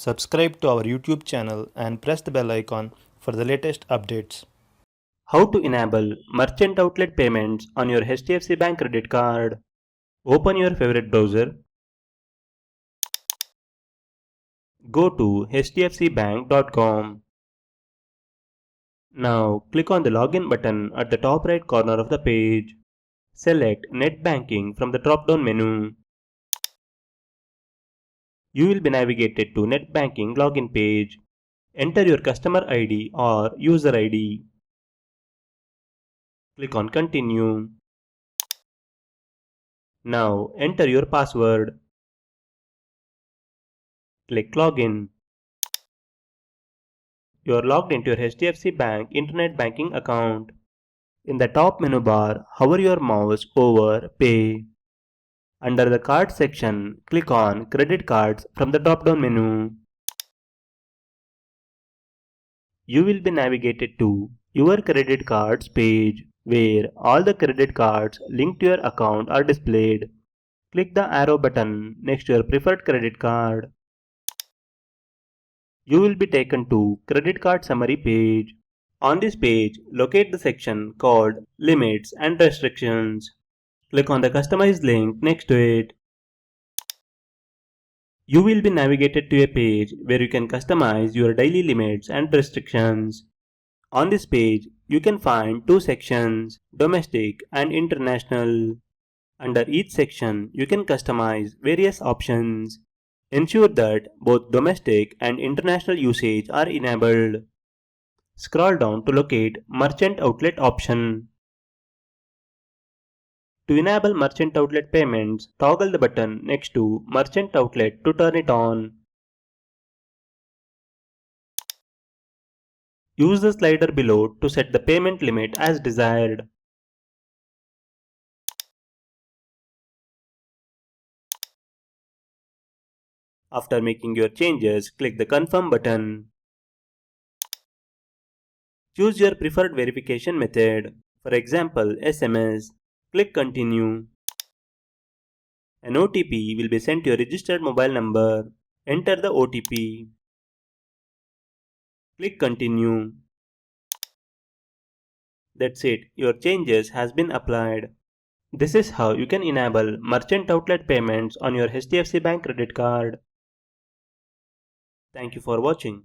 Subscribe to our YouTube channel and press the bell icon for the latest updates. How to enable merchant outlet payments on your HDFC Bank credit card. Open your favorite browser. Go to hdfcbank.com. Now click on the login button at the top right corner of the page. Select Net Banking from the drop-down menu. You will be navigated to Net Banking login page. Enter your customer ID or user ID. Click on Continue. Now enter your password. Click Login. You are logged into your HDFC Bank Internet Banking account. In the top menu bar, hover your mouse over Pay. Under the Cards section, click on Credit Cards from the drop-down menu. You will be navigated to Your Credit Cards page, where all the credit cards linked to your account are displayed. Click the arrow button next to your preferred credit card. You will be taken to Credit Card Summary page. On this page, locate the section called Limits and Restrictions. Click on the Customize link next to it. You will be navigated to a page where you can customize your daily limits and restrictions. On this page, you can find two sections, Domestic and International. Under each section, you can customize various options. Ensure that both domestic and international usage are enabled. Scroll down to locate Merchant Outlet option. To enable Merchant Outlet payments, toggle the button next to Merchant Outlet to turn it on. Use the slider below to set the payment limit as desired. After making your changes, click the Confirm button. Choose your preferred verification method, for example SMS. Click Continue. An OTP will be sent to your registered mobile number. Enter the OTP. Click Continue. That's it, your changes has been applied. This is how you can enable merchant outlet payments on your HDFC Bank credit card. Thank you for watching.